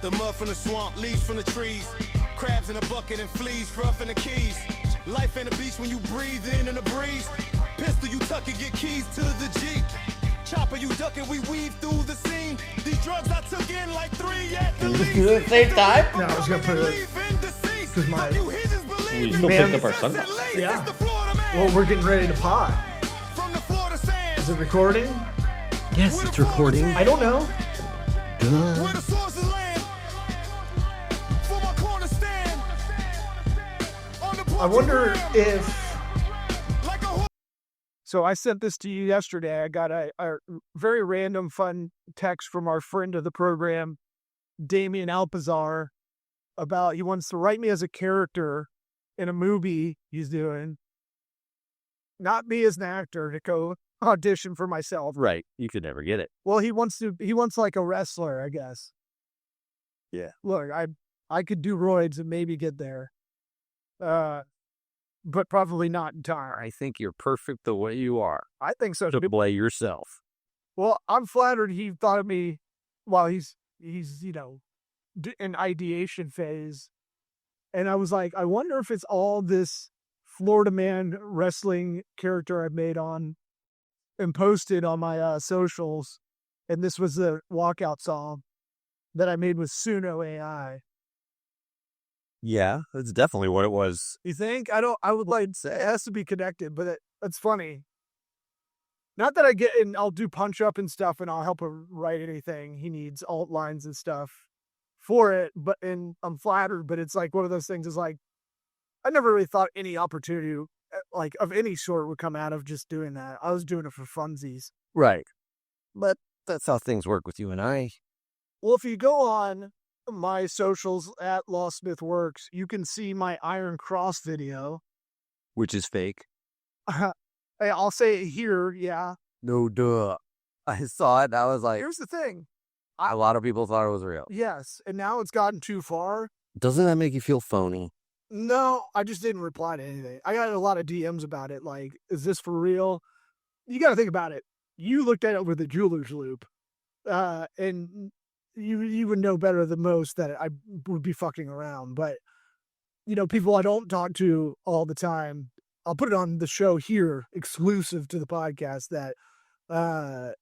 The mud from the swamp, leaves from the trees. Crabs in a bucket and fleas, rough in the keys. Life in the beach when you breathe in the breeze. Pistol you tuck and get keys to the Jeep. Chopper you duck and we weave through the scene. These drugs I took in like 3 at the least. Do it at the same time? No, I was gonna put it because my We still picked up our sunglasses. yeah. Well, we're getting ready to pod. Is it recording? Yes, it's recording. I don't know. Where the sources land. For my corner stand. On the I wonder if. like a So I sent this to you yesterday. I got a very random, fun text from our friend of the program, Damien Alpazar, about he wants to write me as a character in a movie he's doing. Not me as an actor to go audition for myself. Right. You could never get it. Well, he wants like a wrestler, I guess. Yeah. Look, I could do roids and maybe get there. But probably not in time. I think you're perfect the way you are. I think so To too. play yourself. Well, I'm flattered he thought of me while he's in ideation phase. And I was like, I wonder if it's all this Florida man wrestling character I made on and posted on my socials. And this was the walkout song that I made with Suno AI. Yeah, that's definitely what it was. You think? I would like to say it has to be connected, but it's funny. Not that I get, and I'll do punch up and stuff and I'll help him write anything. He needs alt lines and stuff for it, and I'm flattered, but it's like one of those things is like, I never really thought any opportunity like of any sort would come out of just doing that. I was doing it for funsies. Right. But that's how things work with you and I. Well, if you go on my socials at LawSmithWorks, you can see my Iron Cross video. Which is fake. I'll say it here, yeah. No duh. I saw it and I was like, Here's the thing. a lot of people thought it was real. Yes, and now it's gotten too far. Doesn't that make you feel phony? No, I just didn't reply to anything. I got a lot of DMs about it. Like, is this for real? You got to think about it. You looked at it with a jeweler's loop, and you would know better than most that I would be fucking around. But, people I don't talk to all the time, I'll put it on the show here, exclusive to the podcast, that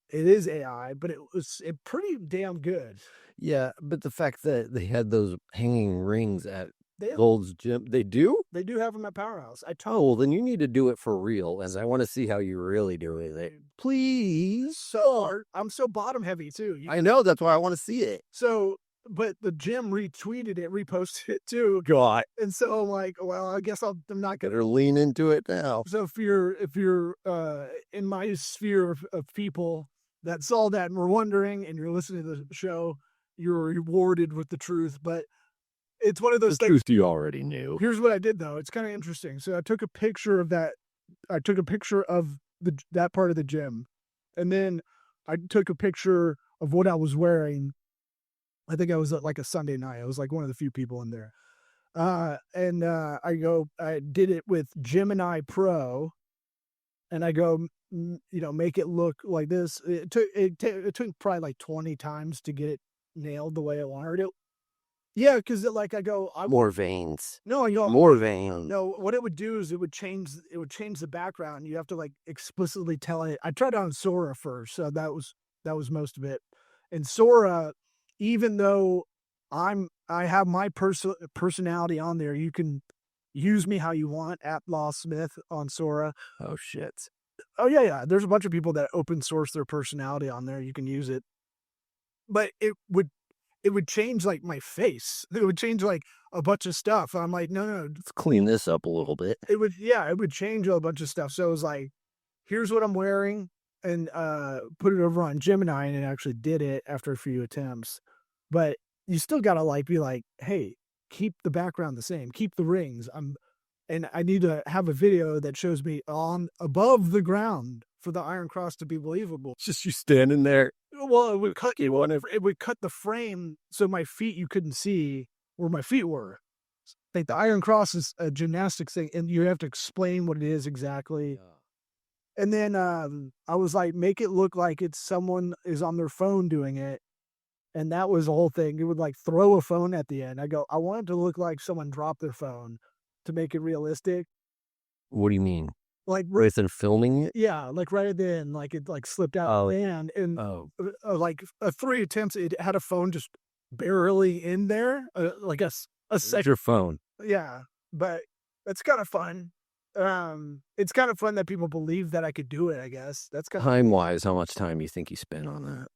it is AI, but it was pretty damn good. Yeah, but the fact that they had those hanging rings at They Gold's Gym, they do? They do have them at Powerhouse. Oh, well, then you need to do it for real, as I want to see how you really do it. Please. I'm so bottom heavy too. I know, that's why I want to see it. So, but the gym retweeted it, reposted it too. God. And so I'm like, well, I guess I'm not gonna Better lean into it now. So if you're in my sphere of people that saw that and were wondering, and you're listening to the show, you're rewarded with the truth. But it's one of those things. Truth you already knew. Here's what I did though. It's kind of interesting. So I took a picture of that. I took a picture of that part of the gym, and then I took a picture of what I was wearing. I think I was at like a Sunday night. I was like one of the few people in there. I did it with Gemini Pro, and I go, make it look like this. It took probably like 20 times to get it nailed the way I wanted it. Yeah, because More veins. No, More veins. No, what it would do is it would change the background. You have to like explicitly tell it. I tried it on Sora first, so that was most of it. And Sora, even though I have my personality on there, you can use me how you want at LawSmith on Sora. Oh shit. Oh yeah. There's a bunch of people that open source their personality on there. You can use it, but it would change like my face. It would change like a bunch of stuff. I'm like, no. Let's clean this up a little bit. It would change a bunch of stuff. So it was like, here's what I'm wearing, and put it over on Gemini, and it actually did it after a few attempts. But you still gotta be like, hey, keep the background the same, keep the rings. And I need to have a video that shows me on above the ground for the Iron Cross to be believable. It's just you standing there. Well, it would cut the frame so my feet, you couldn't see where my feet were. Like the Iron Cross is a gymnastics thing, and you have to explain what it is exactly. Yeah. And then I was like, make it look like it's someone is on their phone doing it, And that was the whole thing. It would like throw a phone at the end. I want it to look like someone dropped their phone to make it realistic. What do you mean? Like, Rather than filming it? yeah, like right at the end, like it like slipped out of the hand. And like 3 attempts, it had a phone just barely in there. Like a second. Your phone. Yeah, but it's kind of fun. It's kind of fun that people believe that I could do it, I guess. That's kind of Time-wise, how much time you think you spent on that?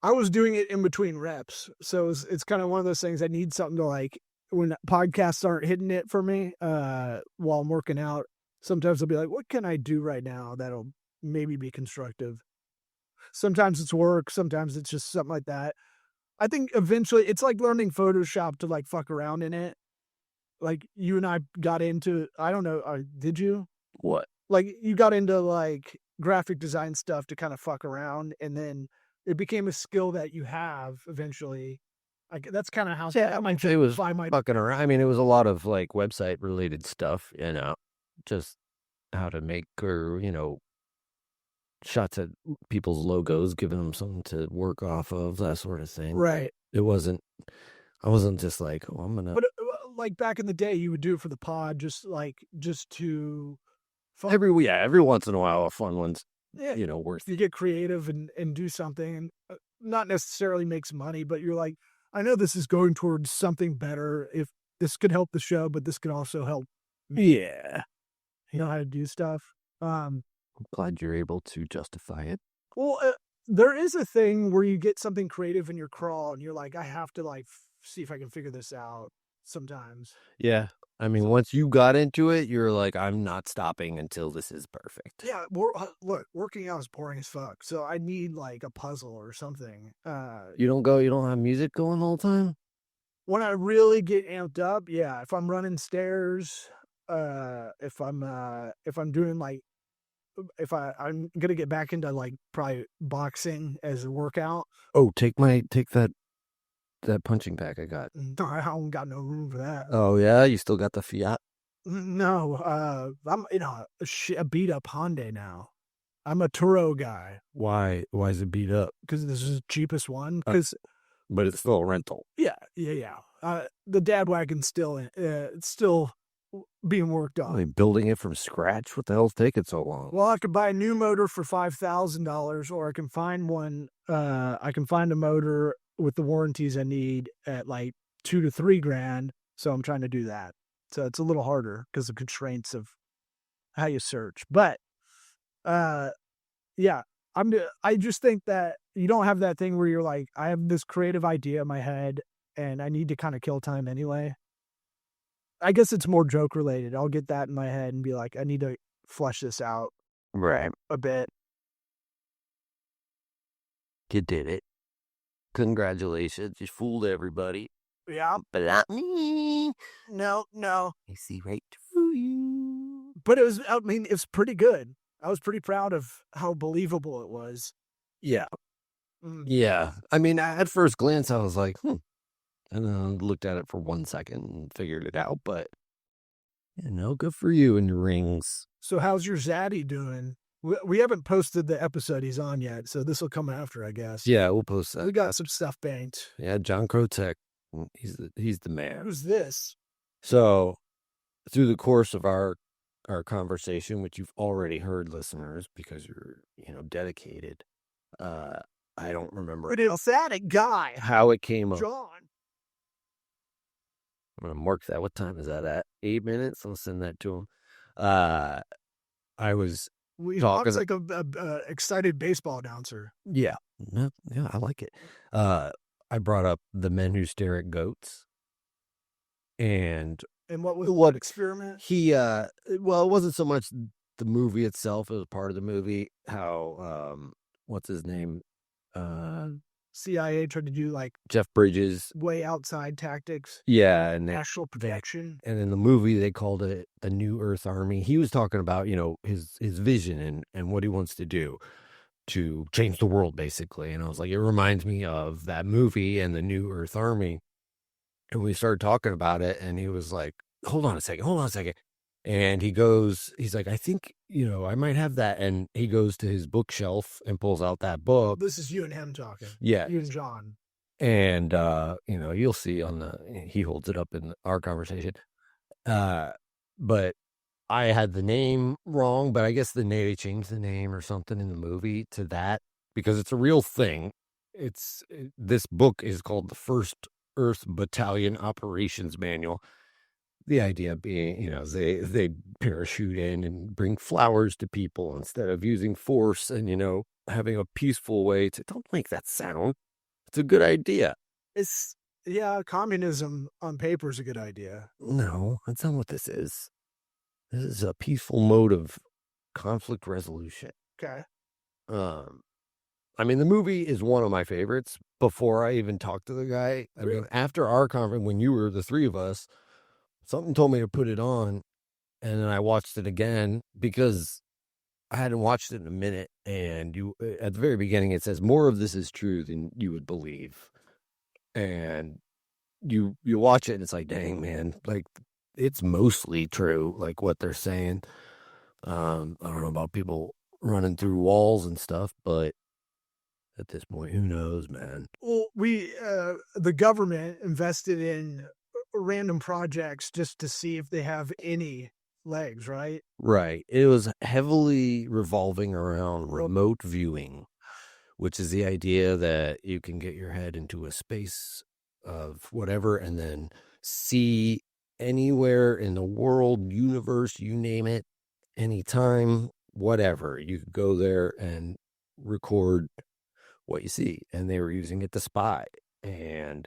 I was doing it in between reps. So it's kind of one of those things I need something to like when podcasts aren't hitting it for me while I'm working out. Sometimes I'll be like, what can I do right now that'll maybe be constructive? Sometimes it's work. Sometimes it's just something like that. I think eventually it's like learning Photoshop to like fuck around in it. Like you and I got into, I don't know, did you? What? Like you got into like graphic design stuff to kind of fuck around, and then it became a skill that you have eventually. Like that's kind of how I might say it was fucking around. I mean, it was a lot of like website related stuff, just how to make or, shots at people's logos, giving them something to work off of, that sort of thing. Right. I wasn't just like, oh, I'm going to. But like back in the day, you would do it for the pod, just to. Every once in a while, a fun one's, worth. You get creative and do something, and not necessarily makes money, but you're like, I know this is going towards something better. If this could help the show, but this could also help. Yeah. You know how to do stuff. I'm glad you're able to justify it. Well, there is a thing where you get something creative in your crawl, and you're like, I have to like see if I can figure this out sometimes. Yeah. I mean, once you got into it, you're like, I'm not stopping until this is perfect. Yeah. Look, working out is boring as fuck. So I need like a puzzle or something. You don't have music going the whole time? When I really get amped up, yeah. If I'm running stairs, if I'm doing like, I'm gonna get back into like probably boxing as a workout. Oh, take that punching bag I got. No, I don't got no room for that. Oh yeah, you still got the Fiat? No, I'm a beat up Hyundai now. I'm a Turo guy. Why is it beat up? Because this is the cheapest one. But it's still a rental. Yeah. The dad wagon's still it's still being worked on. Are they building it from scratch? What the hell's taking so long? Well, I could buy a new motor for $5,000, or I can find one. I can find a motor with the warranties I need at like $2,000 to $3,000. So I'm trying to do that. So it's a little harder because of constraints of how you search. But yeah, I just think that you don't have that thing where you're like, I have this creative idea in my head and I need to kind of kill time anyway. I guess it's more joke related. I'll get that in my head and be like, I need to flesh this out a bit. You did it. Congratulations. You fooled everybody. Yeah. But not me. No. I see right through you. But it's pretty good. I was pretty proud of how believable it was. Yeah. Yeah. I mean, at first glance, I was like, And then I looked at it for 1 second and figured it out. But, good for you and your rings. So how's your Zaddy doing? We haven't posted the episode he's on yet, so this will come after, I guess. Yeah, we'll post that. We got some stuff banked. Yeah, John Krotek. He's the man. Who's this? So, through the course of our conversation, which you've already heard, listeners, because you're, dedicated, I don't remember. But it's that guy. How it came up. John. I'm going to mark that. What time is that at? 8 minutes? I'll send that to him. I was... We talks like a excited baseball announcer. Yeah, I like it. I brought up The Men Who Stare at Goats, and what was what experiment? He well, it wasn't so much the movie itself; it was part of the movie. How what's his name? CIA tried to do like Jeff Bridges way outside tactics. Yeah, and national protection. And in the movie, they called it the New Earth Army. He was talking about his vision and what he wants to do to change the world, basically. And I was like, it reminds me of that movie and the New Earth Army. And we started talking about it, and he was like, hold on a second. And he's like, I think, I might have that. And he goes to his bookshelf and pulls out that book. This is you and him talking. Yeah. You and John. And, you'll see he holds it up in our conversation. But I had the name wrong, but I guess they changed the name or something in the movie to that because it's a real thing. This book is called the First Earth Battalion Operations Manual. The idea being, they parachute in and bring flowers to people instead of using force and, having a peaceful way to don't make that sound. It's a good idea. Communism on paper is a good idea. No, that's not what this is. This is a peaceful mode of conflict resolution. Okay. I mean, the movie is one of my favorites before I even talked to the guy. I mean, after our conference, when you were the three of us, something told me to put it on, and then I watched it again because I hadn't watched it in a minute. And at the very beginning, it says more of this is true than you would believe. And you watch it, and it's like, dang, man, like it's mostly true, like what they're saying. I don't know about people running through walls and stuff, but at this point, who knows, man? Well, the government invested in random projects just to see if they have any legs, right? Right. It was heavily revolving around remote viewing, which is the idea that you can get your head into a space of whatever and then see anywhere in the world, universe, you name it, anytime, whatever. You could go there and record what you see. And they were using it to spy. And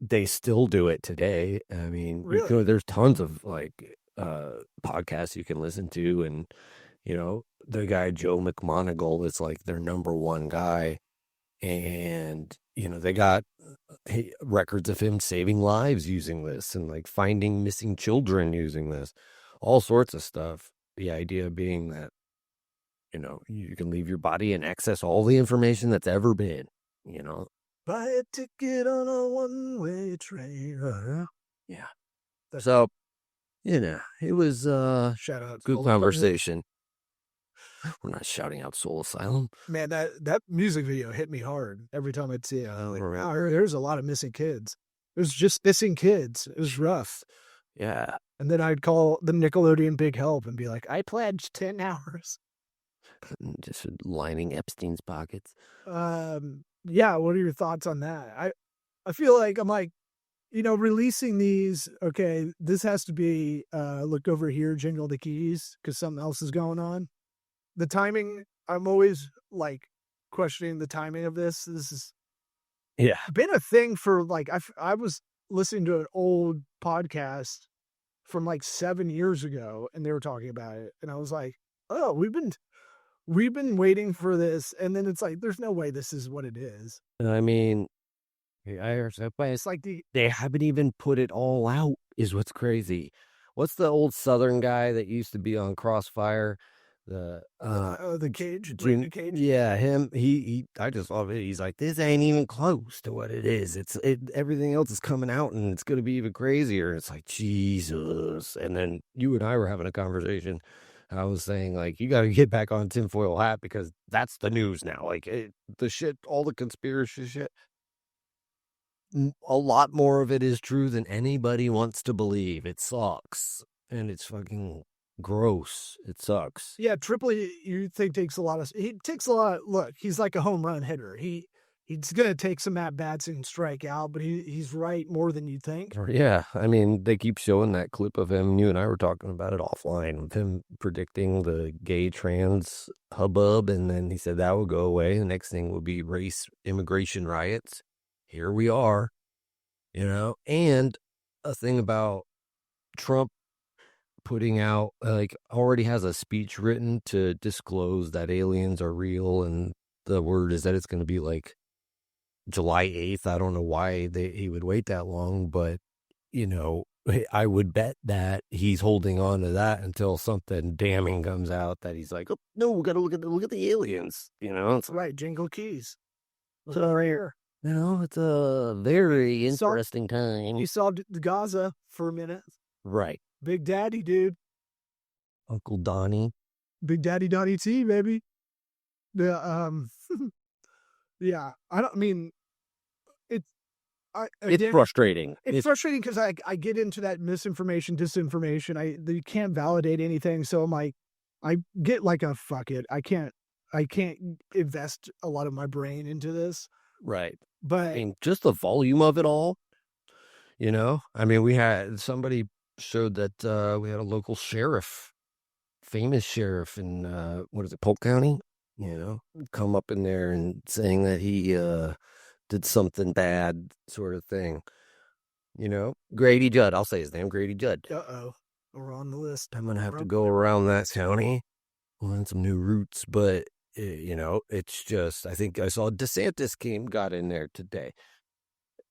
they still do it today. I mean, Really? there's tons of podcasts you can listen to. And, the guy, Joe McMoneagle, is like their number one guy. And, they got records of him saving lives using this and like finding missing children using this, all sorts of stuff. The idea being that, you can leave your body and access all the information that's ever been, Buy a ticket on a one-way train. Yeah. So, it was Shout out good conversation. We're not shouting out Soul Asylum. Man, that music video hit me hard every time I'd see it. I was like, wow, there's a lot of missing kids. There's just missing kids. It was rough. Yeah. And then I'd call the Nickelodeon Big Help and be like, I pledged 10 hours. Just lining Epstein's pockets. Yeah, what are your thoughts on that? I feel like I'm like, releasing these, okay, this has to be look over here, jingle the keys, because something else is going on. The timing, I'm always like questioning the timing of this. This is been a thing for like, I was listening to an old podcast from like 7 years ago, and they were talking about it, and I was like, oh, we've been waiting for this, and then it's like, there's no way this is what it is. I mean, it's like they haven't even put it all out, is what's crazy. What's the old Southern guy that used to be on Crossfire? The Cage. Yeah, him. I just love it. He's like, this ain't even close to what it is. Everything else is coming out, and it's gonna be even crazier. It's like Jesus. And then you and I were having a conversation. I was saying, like, you got to get back on tinfoil hat because that's the news now. Like, the shit, all the conspiracy shit. A lot more of it is true than anybody wants to believe. It sucks, and it's fucking gross. It sucks. Yeah, Tripoli, you think takes a lot. Look, he's like a home run hitter. He's gonna take some at bats and strike out, but he's right more than you think. Yeah, I mean, they keep showing that clip of him. You and I were talking about it offline with him predicting the gay trans hubbub, and then he said that would go away. The next thing would be race immigration riots. Here we are, and a thing about Trump putting out, like, already has a speech written to disclose that aliens are real, and the word is that it's going to be like July 8th. I don't know why he would wait that long, but I would bet that he's holding on to that until something damning comes out that he's like, oh no, we got to look at the aliens. It's right, jingle keys. So right here. It's a very interesting time. You saw Gaza for a minute. Right. Big Daddy, dude. Uncle Donnie. Big Daddy Donnie T, baby. Yeah, I don't mean, It's frustrating. It's frustrating because I get into that misinformation, disinformation. You can't validate anything. So I'm like, I get like a fuck it. I can't invest a lot of my brain into this. Right. But I mean, just the volume of it all, I mean, we had somebody showed that we had a local sheriff, famous sheriff in, Polk County, come up in there and saying that he did something bad sort of thing. Grady Judd. I'll say his name, Grady Judd. We're on the list. I'm going to have to go around that county, learn some new routes, but, it's just, I think I saw DeSantis got in there today.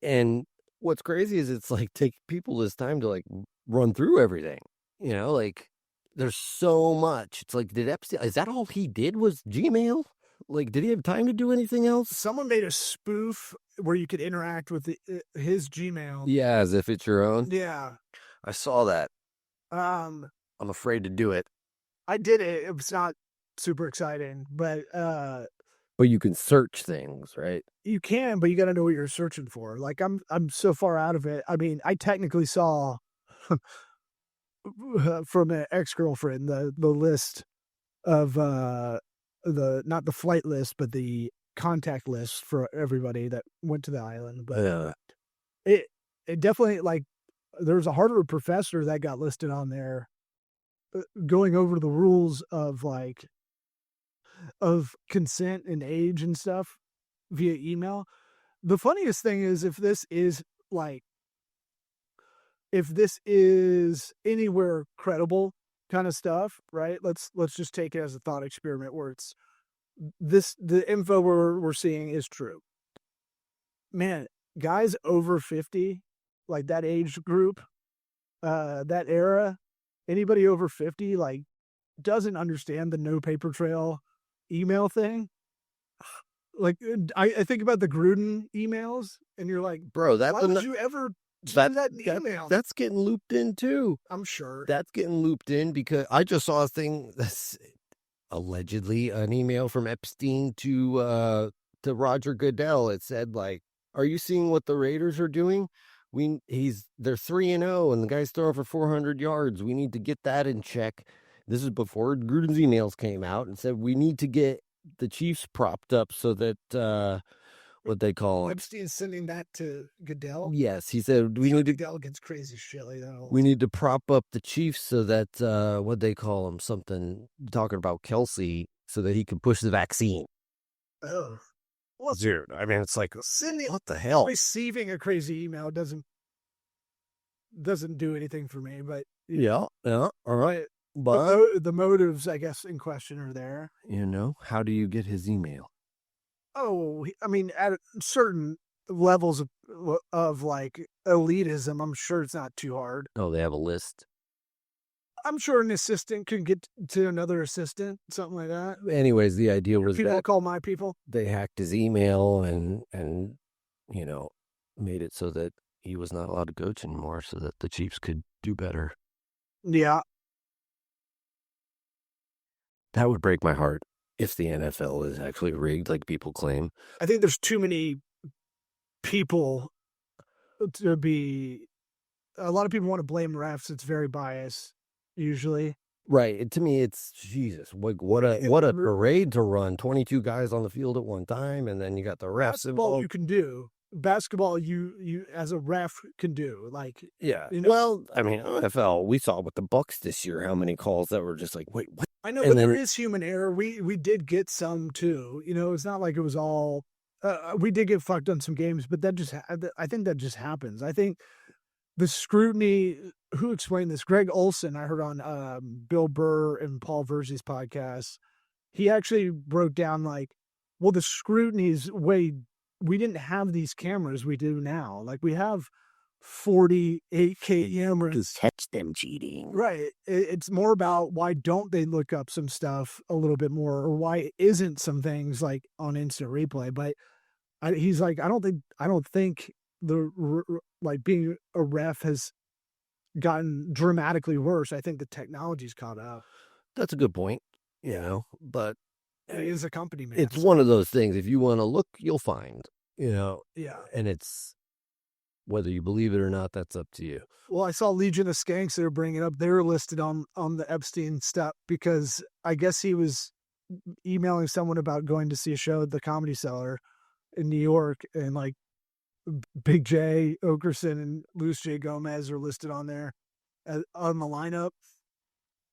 And what's crazy is it's like take people this time to like run through everything, like there's so much. It's like, did Epstein, is that all he did was Gmail? Like, did he have time to do anything else? Someone made a spoof where you could interact with his Gmail. Yeah, as if it's your own. Yeah. I saw that. I'm afraid to do it. I did it. It was not super exciting, but you can search things, right? You can, but you got to know what you're searching for. Like I'm so far out of it. I mean, I technically saw from an ex-girlfriend the list of not the flight list, but the contact list for everybody that went to the island. But it definitely, like, there was a Harvard professor that got listed on there going over the rules of consent and age and stuff via email. The funniest thing is if this is anywhere credible kind of stuff, right? Let's just take it as a thought experiment where it's the info we're seeing is true. Man, guys over 50, like that age group, that era, anybody over 50, like, doesn't understand the no paper trail email thing. Like, I think about the Gruden emails, and you're like, bro, why would you ever do that in email? That's getting looped in too. I'm sure that's getting looped in because I just saw a thing that's allegedly an email from Epstein to Roger Goodell. It said, like, are you seeing what the Raiders are doing? They're 3-0 and the guy's throwing for 400 yards. We need to get that in check. This is before Gruden's emails came out and said we need to get the Chiefs propped up so that what they call Epstein's sending that to Goodell. Yes, he said Goodell gets crazy shit like that. We need to prop up the Chiefs so that what they call him, something talking about Kelsey, so that he can push the vaccine. Oh, well, dude, I mean, it's like sending, what the hell? Receiving a crazy email doesn't do anything for me, but yeah, all right. But the motives, I guess, in question are there. How do you get his email? Oh, I mean, at certain levels of like elitism, I'm sure it's not too hard. Oh, they have a list. I'm sure an assistant could get to another assistant, something like that. Anyways, the idea was people call my people. They hacked his email and made it so that he was not allowed to coach anymore, so that the Chiefs could do better. Yeah. That would break my heart if the NFL is actually rigged like people claim. I think there's too many people to be... A lot of people want to blame refs. It's very biased, usually. Right. To me, it's Jesus. What a parade to run. 22 guys on the field at one time, and then you got the refs Basketball involved. You can do. Basketball, you as a ref can do. Like, yeah. Well, I mean, NFL, we saw with the Bucks this year how many calls that were just like, wait, what? I know, but there is human error. We did get some too. It's not like it was all. We did get fucked on some games, but I think that just happens. I think the scrutiny. Who explained this? Greg Olson, I heard on Bill Burr and Paul Verzi's podcast. He actually broke down like, well, the scrutiny is way. We didn't have these cameras we do now. Like, we have 48K cameras. To catch them cheating. Right. It's more about why don't they look up some stuff a little bit more, or why isn't some things like on instant replay. But he's like, I don't think like being a ref has gotten dramatically worse. I think the technology's caught up. That's a good point. But it is a company, man. It's one of those things. If you want to look, you'll find, Yeah. And it's whether you believe it or not, that's up to you. Well, I saw Legion of Skanks they were bringing up. They were listed on the Epstein stuff because I guess he was emailing someone about going to see a show at the Comedy Cellar in New York, and like Big J Okerson and Luis J Gomez are listed on there on the lineup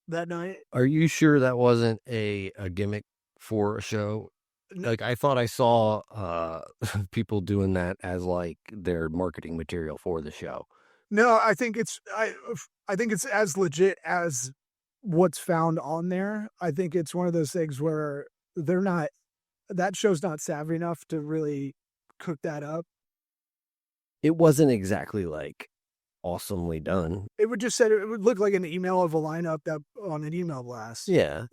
that night. Are you sure that wasn't a gimmick for a show? Like, I thought I saw people doing that as like their marketing material for the show. No, I think it's as legit as what's found on there. I think it's one of those things where that show's not savvy enough to really cook that up. It wasn't exactly like awesomely done. It would look like an email of a lineup that on an email blast. Yeah.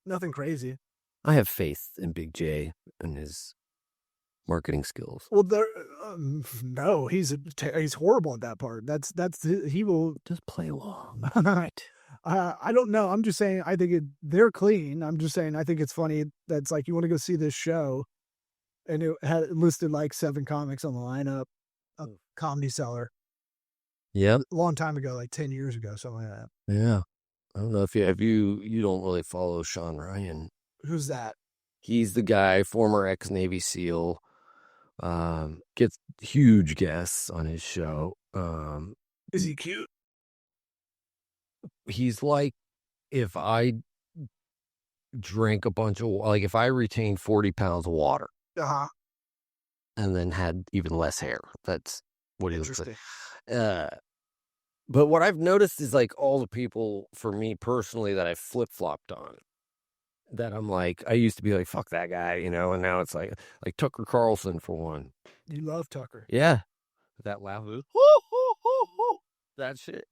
Nothing crazy. I have faith in Big J and his marketing skills. Well, no, he's horrible at that part. He will just play along. I don't know. I'm just saying. I think they're clean. I'm just saying. I think it's funny. That's like you want to go see this show, and it had listed like 7 comics on the lineup of Comedy Cellar. Yep, a long time ago, like 10 years ago, something like that. Yeah, I don't know if you don't really follow Sean Ryan. Who's that? He's the guy, former ex-Navy SEAL. Gets huge guests on his show. Is he cute? He's like if I drank a bunch of, like if I retained 40 pounds of water and then had even less hair. That's what he looks like. But what I've noticed is like all the people, for me personally, that I flip-flopped on, that I'm like, I used to be like, fuck that guy, and now it's like Tucker Carlson for one. You love Tucker. Yeah. That laugh, that shit.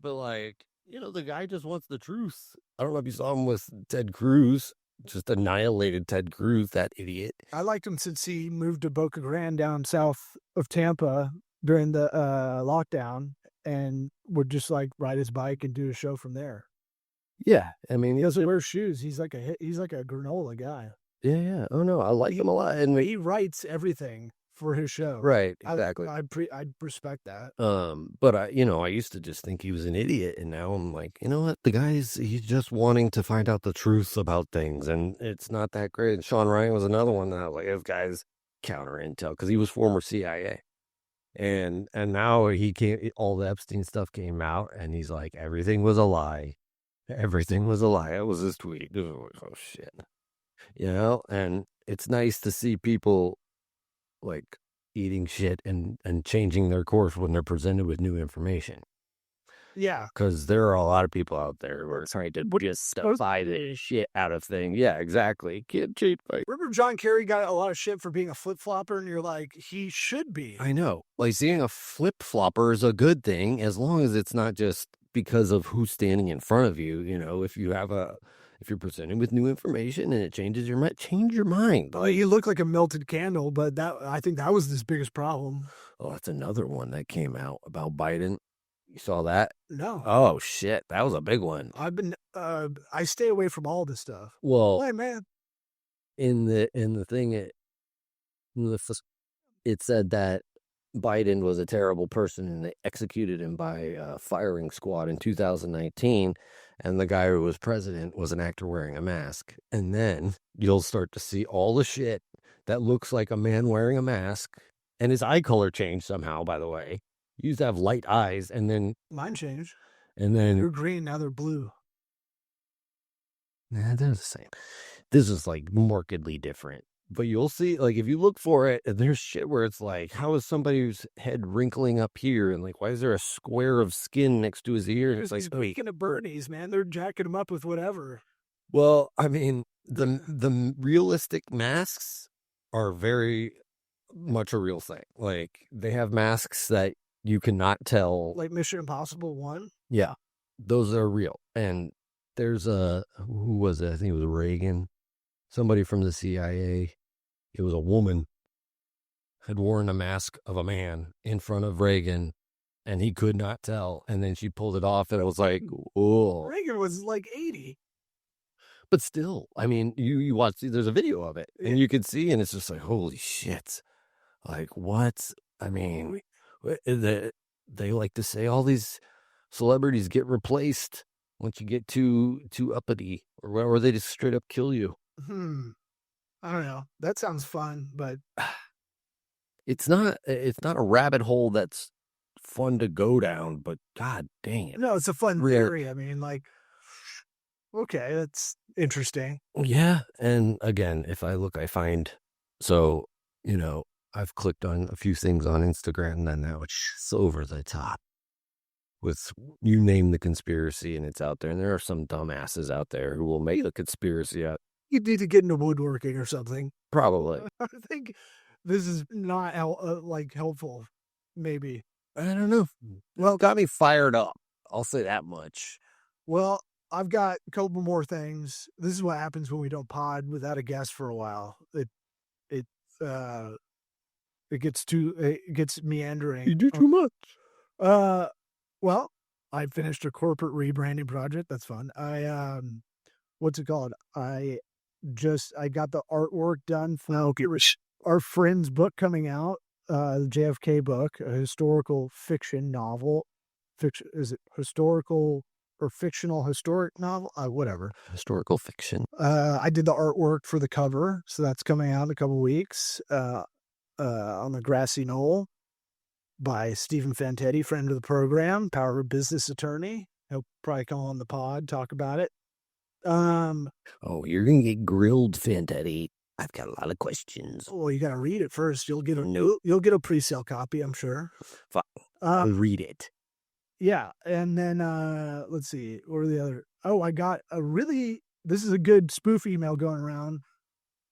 But like, the guy just wants the truth. I don't know if you saw him with Ted Cruz, just annihilated Ted Cruz, that idiot. I liked him since he moved to Boca Grande down south of Tampa during the lockdown and would just like ride his bike and do a show from there. Yeah, I mean, he doesn't wear shoes. He's like a granola guy. Yeah. Oh no, I like him a lot, and he writes everything for his show. Right, exactly. I respect that. But I used to just think he was an idiot, and now I'm like, you know what? The he's just wanting to find out the truth about things, and it's not that great. And Sean Ryan was another one that I was like, this guy's counter intel because he was former CIA. And now all the Epstein stuff came out, and he's like, everything was a lie. Everything was a lie. That was his tweet. Oh, shit. And it's nice to see people like eating shit and changing their course when they're presented with new information. Yeah. Because there are a lot of people out there who are trying to justify this shit out of things. Yeah, exactly. Can't cheat. Remember John Kerry got a lot of shit for being a flip-flopper, and you're like, he should be. I know. Like, seeing a flip-flopper is a good thing as long as it's not just because of who's standing in front of you. If you're presented with new information and it changes your mind, change your mind. Well, you look like a melted candle, but I think that was his biggest problem. Oh, that's another one that came out about Biden. You saw that? No. Oh shit, that was a big one. I stay away from all this stuff. Well, hey man, in the thing, it said that Biden was a terrible person and they executed him by firing squad in 2019, and the guy who was president was an actor wearing a mask. And then you'll start to see all the shit that looks like a man wearing a mask, and his eye color changed somehow, by the way. You used to have light eyes, and then mine changed. And then they're green, now they're blue. Nah, they're the same. This is like markedly different. But you'll see, like, if you look for it, there's shit where it's like, how is somebody's head wrinkling up here? And like, why is there a square of skin next to his ear? It's like, speaking of Bernie's, man, they're jacking him up with whatever. Well, I mean, the realistic masks are very much a real thing. Like, they have masks that you cannot tell. Like Mission Impossible 1? Yeah, those are real. And there's who was it? I think it was Reagan. Somebody from the CIA. It was a woman had worn a mask of a man in front of Reagan, and he could not tell. And then she pulled it off, and it was like, oh. Reagan was like 80. But still, I mean, you watch, there's a video of it, and you can see, and it's just like, holy shit. Like, what? I mean, They like to say all these celebrities get replaced once you get too uppity, or they just straight up kill you. I don't know. That sounds fun, but It's not a rabbit hole that's fun to go down, but god dang it. no, it's a fun Rare. theory. I mean, like, okay, that's interesting. Yeah, and again, if I look, I find, so, I've clicked on a few things on Instagram, and then now it's over the top with, you name the conspiracy, and it's out there, and there are some dumbasses out there who will make a conspiracy out. You need to get into woodworking or something. Probably. I think this is not helpful. Maybe. I don't know. Well, got me fired up. I'll say that much. Well, I've got a couple more things. This is what happens when we don't pod without a guest for a while. It gets meandering. You do too much. Well, I finished a corporate rebranding project. That's fun. What's it called? I got the artwork done for our friend's book coming out, the JFK book, a historical fiction novel. Is it historical or fictional historic novel? Whatever. Historical fiction. I did the artwork for the cover, so that's coming out in a couple weeks. On the Grassy Knoll by Stephen Fantetti, friend of the program, power of business attorney. He'll probably come on the pod, talk about it. Oh, you're gonna get grilled, Fantetti. I've got a lot of questions. Well, you gotta read it first. You'll get a Nope. you'll get a pre-sale copy, I'm sure. Fine. I'll read it. Yeah, and then let's see, what are the other? Oh, I got this is a good spoof email going around.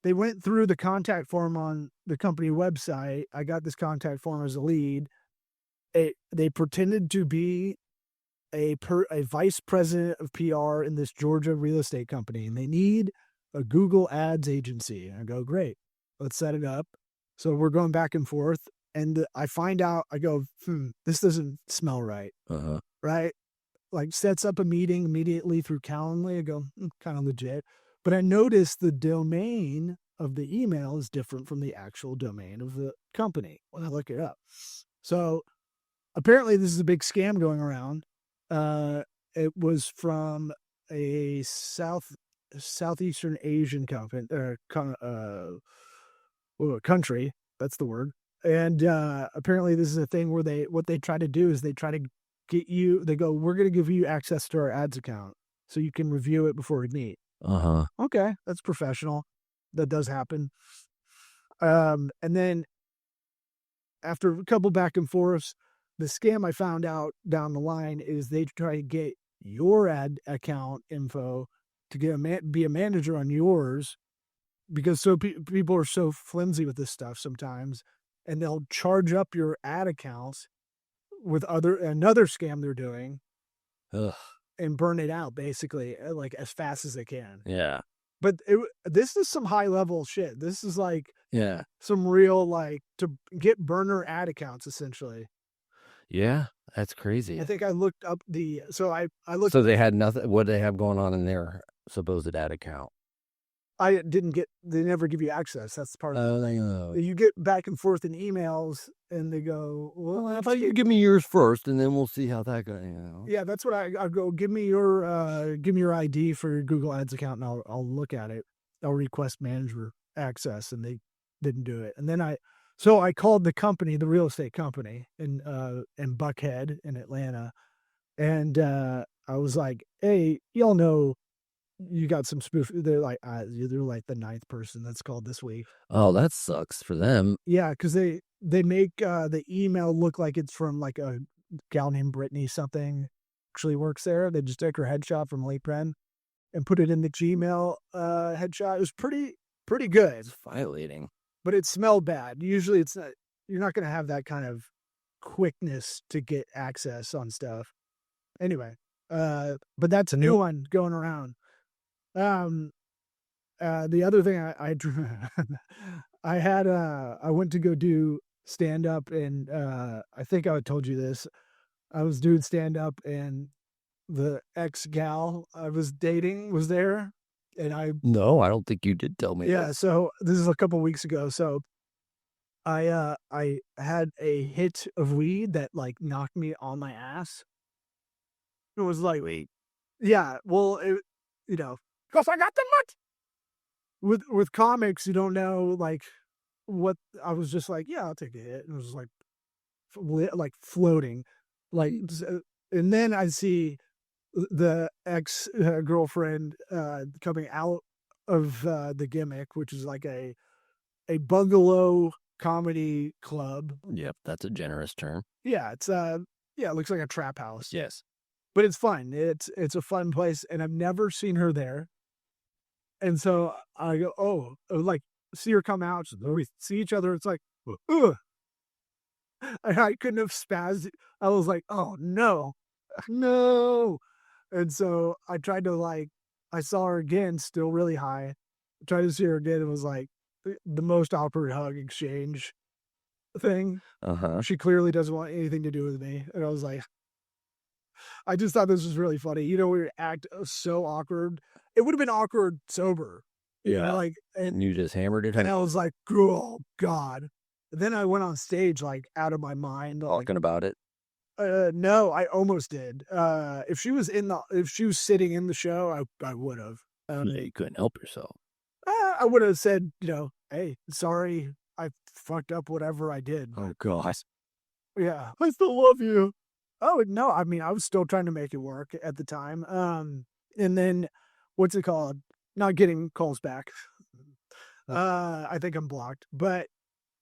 They went through the contact form on the company website. I got this contact form as a lead. They pretended to be a vice president of PR in this Georgia real estate company, and they need a Google Ads agency. And I go, great, let's set it up. So we're going back and forth, and I find out, I go, this doesn't smell right. Right? Like, sets up a meeting immediately through Calendly. I go, kind of legit. But I noticed the domain of the email is different from the actual domain of the company when I look it up. So apparently this is a big scam going around. It was from a Southeastern Asian company, country. That's the word. And apparently this is a thing where what they try to do is they try to get you. They go, we're going to give you access to our ads account so you can review it before we meet. Okay, that's professional. That does happen. And then after a couple back and forths, the scam I found out down the line is they try to get your ad account info to be a manager on yours, because people are so flimsy with this stuff sometimes, and they'll charge up your ad accounts with another scam they're doing. Ugh. And burn it out, basically, like as fast as they can. Yeah. But this is some high level shit. This is like some real, like, to get burner ad accounts, essentially. Yeah, that's crazy. I think I looked up I looked. So they had nothing. What do they have going on in their supposed ad account? They never give you access. That's part of it. You get back and forth in emails, and they go, well, how about you give me yours first, and then we'll see how that goes. Yeah, that's what I go, give me your ID for your Google Ads account, and I'll look at it. I'll request manager access, and they didn't do it. And then I called the company, the real estate company in Buckhead in Atlanta, and I was like, hey, y'all know you got some spoof. They're like the ninth person that's called this week. Oh, that sucks for them. Yeah, because they make the email look like it's from like a gal named Brittany something actually works there. They just take her headshot from Late Pren and put it in the Gmail headshot. It was pretty good. It's violating. But it smelled bad. Usually it's not, you're not going to have that kind of quickness to get access on stuff. Anyway, but that's a new one going around. The other thing I went to go do stand up, and I think I told you this. I was doing stand up, and the ex gal I was dating was there, and No, I don't think you did tell me. Yeah, that. so this is a couple weeks ago. So I had a hit of weed that like knocked me on my ass. It was like, Wait. yeah, well, you know, because I got the nut. With comics, you don't know like what I was just like, yeah, I'll take a hit. And it was like like floating, like, and then I see the ex girlfriend coming out of the gimmick, which is like a bungalow comedy club. Yep, that's a generous term. Yeah, it's yeah, it looks like a trap house. Yes. But it's fun. It's a fun place, and I've never seen her there. And so I go, oh, like see her come out. So we see each other. It's like, ugh. And I couldn't have spazzed. I was like, oh no, no. And so I tried to like, I saw her again, still really high. I tried to see her again. It was like the most awkward hug exchange thing. She clearly doesn't want anything to do with me. And I was like, I just thought this was really funny. You know, we would act so awkward. It would have been awkward sober. Yeah. Like, And you just hammered it. and I was like, oh God. Then I went on stage, like out of my mind. Like, Talking about it. no, I almost did. If she was sitting in the show, I would have. You couldn't help yourself. I would have said, you know, hey, sorry, I fucked up whatever I did. Oh gosh. Yeah, I still love you. Oh no, I mean, I was still trying to make it work at the time. And then what's it called? Not getting calls back. I think I'm blocked, but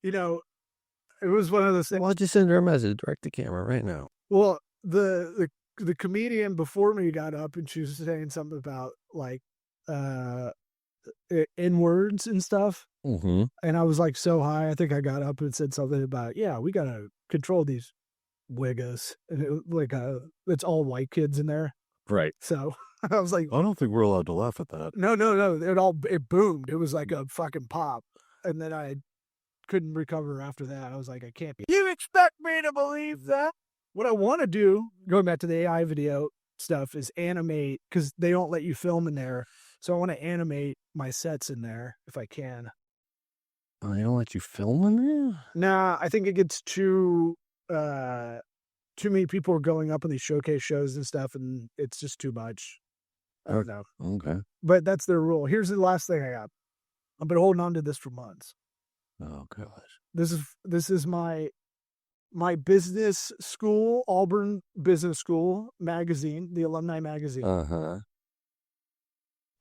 you know, it was one of those things. Why don't you send her a message? Direct the camera right now. Well, the comedian before me got up and she was saying something about like in words and stuff. Mm-hmm. And I was like so high, I think I got up and said something about, yeah, we gotta control these wiggas. And it was like it's all white kids in there. Right. So I was like, I don't think we're allowed to laugh at that. no, it boomed. It was like a fucking pop. And then I couldn't recover after that. I was like, I can't be. You expect me to believe that? What I want to do, going back to the AI video stuff, is animate, because they don't let you film in there. So I want to animate my sets in there if I can. Oh, they don't let you film in there? Nah, I think it gets too many people are going up on these showcase shows and stuff, and it's just too much. I don't know. Okay. But that's their rule. Here's the last thing I got. I've been holding on to this for months. Oh gosh. This is my business school, Auburn Business School magazine, the alumni magazine. Uh-huh.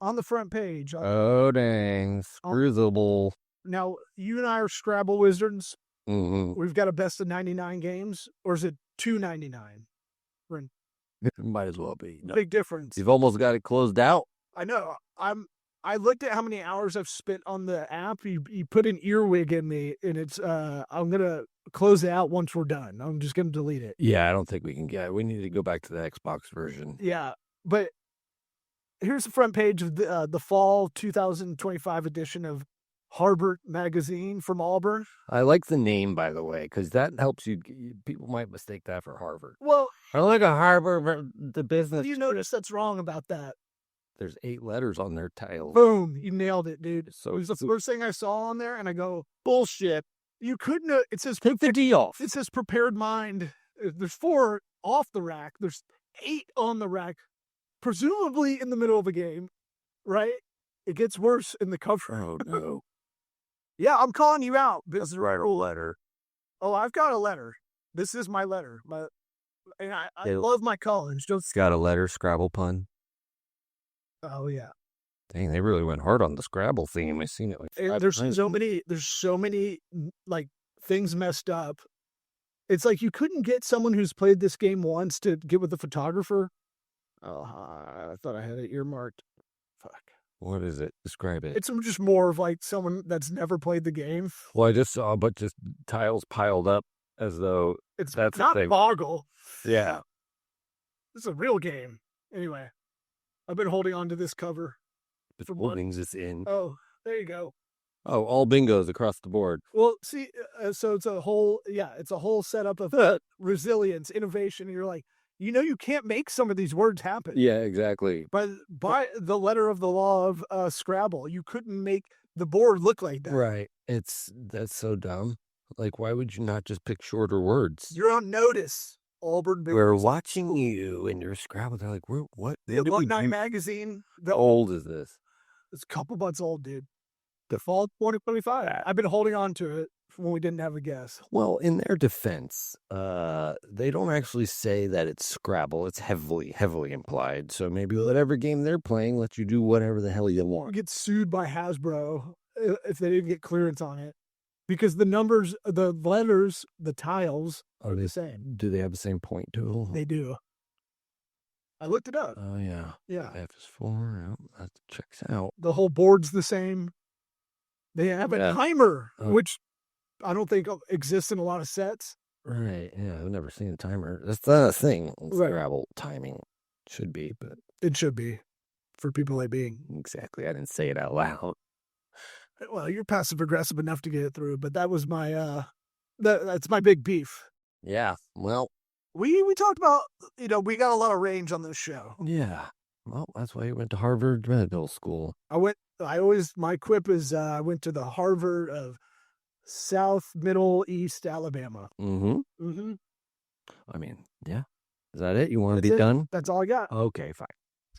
On the front page. Oh dang. Screwable. Now, you and I are Scrabble wizards. Mm-hmm. We've got a best of 99 games, or is it 299? Might as well be. No. Big difference. You've almost got it closed out. I know. I looked at how many hours I've spent on the app. You put an earwig in me, and it's I'm gonna close it out once we're done. I'm just gonna delete it. Yeah, I don't think we can get it. We need to go back to the Xbox version. Yeah, but here's the front page of the fall 2025 edition of Harbert magazine from Auburn. I like the name, by the way, because that helps you. People might mistake that for Harvard. Well, I like a Harbert, the business. you notice that's wrong about that. There's 8 letters on their title. Boom, you nailed it, dude. So It was the first thing I saw on there, and I go, bullshit. you couldn't. It says Take the D off. It says prepared mind. There's 4 off the rack. There's 8 on the rack, presumably in the middle of a game, right? It gets worse in the cover. Oh no. Yeah, I'm calling you out. Let's write a letter. Oh, I've got a letter. This is my letter. And I love my college. It's got a letter Scrabble pun. Oh yeah. Dang, they really went hard on the Scrabble theme. I've seen it like 5 There's times. so many like things messed up. It's like you couldn't get someone who's played this game once to get with the photographer. Oh, I thought I had it earmarked. Fuck. What is it? Describe it. It's just more of like someone that's never played the game. Well, I just saw a bunch of tiles piled up as though It's that's not the thing. Boggle. Yeah. It's a real game. Anyway, I've been holding on to this cover. But For what? holdings is in. Oh, there you go. Oh, all bingos across the board. Well, see, so it's a whole setup of resilience, innovation. And you're like, you can't make some of these words happen. Yeah, exactly. But by the letter of the law of Scrabble, you couldn't make the board look like that. Right. That's so dumb. Like, why would you not just pick shorter words? You're on notice, Auburn. We're watching you in your Scrabble. They're like, what? The Alumni magazine. How old is this? It's a couple months old, dude. The fall 2025. I've been holding on to it from when we didn't have a guest. Well, in their defense, they don't actually say that it's Scrabble. It's heavily implied. So maybe whatever game they're playing lets you do whatever the hell you want. Get sued by Hasbro if they didn't get clearance on it. Because the numbers, the letters, the tiles are the same. Do they have the same point total? They do. I looked it up. Oh, yeah. Yeah. F is 4. Oh, that checks out. The whole board's the same. They have a timer, which I don't think exists in a lot of sets. Right. Yeah, I've never seen a timer. That's not a thing. Right. Scrabble timing should be, but it should be for people like being. Exactly. I didn't say it out loud. Well, you're passive aggressive enough to get it through, but that was my that's my big beef. Yeah. Well, we talked about, we got a lot of range on this show. Yeah. Well, that's why you went to Harvard Medical School. My quip is I went to the Harvard of South, Middle, East Alabama. Mm-hmm. Mm-hmm. I mean, yeah. Is that it? You want to be done? That's all I got. Okay, fine.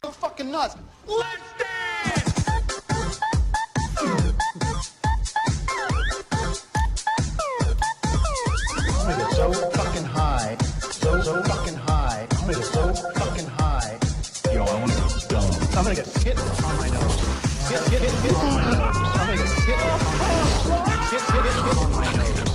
So fucking nuts. Let's dance! I'm gonna get so fucking high. So fucking high. I'm gonna get so fucking high. Yo, I wanna get dumb. I'm gonna get skit on my nose. Skit on my nose. I'm gonna get skit on my nose. Skit on my nose.